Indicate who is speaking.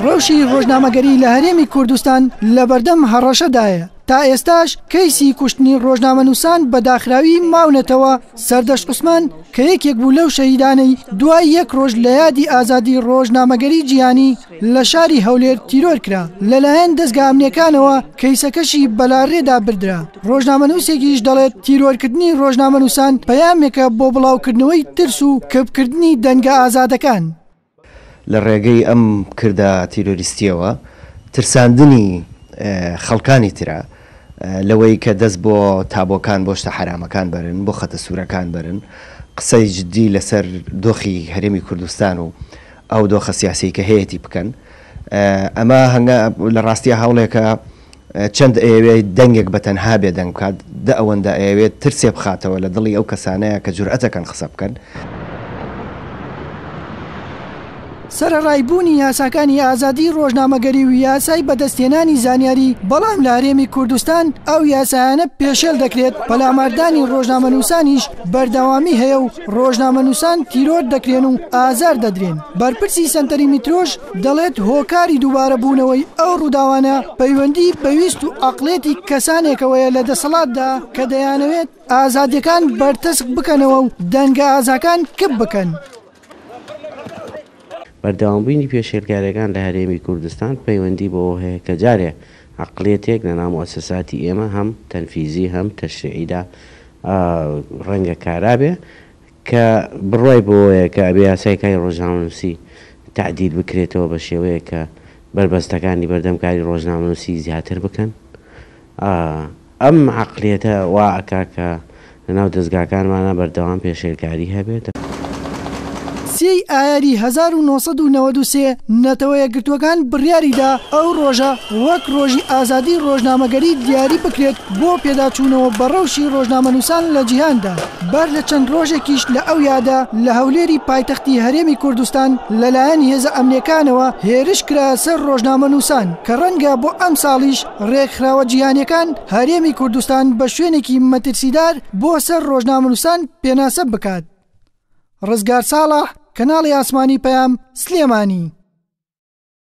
Speaker 1: ڕەوشی ڕۆژنامەگەری لە هەرێمی کوردستان لە بەردەم هەڕەشەدایە. تا ئێستاش کەیسی کوشتنی ڕۆژنامەنووسان بە داخراوی ماونەتەوە. سەردەشت عوسمان کە یەکێک بوو لەو شەهیدانەی دوای یەک ڕۆژ لە یادی ئازادی ڕۆژنامەگەری جیهانی لە شاری هەولێر تیرۆر کرا لەلایەن دەستگا ئەمنیەکانەوە. کەیسەکەشی بەلاڕێدا بردرا. ڕۆژنامەنووسێکیش دەڵێت تیرۆرکردنی ڕۆژنامەنووسان پەیامێکە بۆ بڵاوکردنەوەی ترس و کەپکردنی دەنگە ئازادەکان.
Speaker 2: لە ڕێگەی ئەم کردە تیرۆریستیەوە ترساندنی خەڵکانی ترە لەوەی کە دەست بۆ تابۆکان بۆ شتە حرامەکان بەرن، بۆ خەتە سوورەکان بەرن، قسەی جددی لەسەر دۆخی هەرێمی کوردستان و ئەو دۆخە سیاسی کە هەیەی بکەن. ئەمە هەنگە لە ڕاستیە هەوڵێکە چەند ئەوێت دەنگێک بە تەنها بێ دەنگ بکات، دە ئەوەندە ئەوێت ترسێ بخاتەوە لە دڵی ئەو کەسانەیە کە جورئەتەکەن قسە بکەن.
Speaker 1: سەرەڕایبوونی یاساکانی ئازادی ڕۆژنامەگەری و یاسای بەدەستێنانی زانیاری، بەڵام لە هەرێمی کوردستان ئەو یاسایانە پێشێل دەکرێت. پەلاماردانی ڕۆژنامەنووسانیش بەردەوامی هەیە و ڕۆژنامەنووسان تیرۆر دەکرێن و ئازار دەدرێن. بەرپرسی سەنتەری میترۆژ دەڵێت هۆکاری دووبارە بوونەوەی ئەو ڕووداوانە پەیوەندی بەویست و عەقڵێتی کەسانێکەوەیە لە دەسەڵاتدا کە دەیانەوێت ئازادیەکان بەرتەسک بکەنەوە و دەنگە ئازاکان کب بکەن.
Speaker 3: بەردەوامبوونی پێشێلکاریەکان لە هەرێمی کوردستان پەیوەندی بەوە هەیە کە جارێ عەقڵێتێک لە ناو مؤسساتی ئێمە هەم تەنفیزی هەم تەشریعیدا ڕەنگە کارابێ کە بڕای بۆیە کە ئەبێ یاسایەکانی ڕۆژنامەنووسی تعدیل بکرێتەوە بە شێوەیە کە بربەستەکانی بەردەمکاری ڕۆژنامەنووسی زیاتر بکەن. ئەم عەقڵێتە وا ئەکا کە لەناو دەستگاکانمانە بەردەوام پێشێلکاری هەبێت.
Speaker 1: سی ئایاری 1993 نەتەوە یەکگرتووەکان بڕیاریدا ئەو ڕۆژە وەک ڕۆژی ئازادی ڕۆژنامەگەری دیاری بکرێت بۆ پێداچوونەوە بە ڕەوشی ڕۆژنامەنووسان لە جیهاندا. بەر لە چەند ڕۆژێکیش لە ئەو یادا لە هەولێری پایتەختی هەرێمی کوردستان لەلایەن هێزە ئەمنیەکانەوە هێرش کرا سەر ڕۆژنامەنووسان کە ڕەنگە بۆ ئەم ساڵیش ڕێکخراوە جیهانیەکان هەرێمی کوردستان بە شوێنێکی مەترسیدار بۆ سەر ڕۆژنامەنووسان پێناسە بکات. ڕزگار ساڵح، کەناڵی ئاسمانی پەیام، سلێمانی.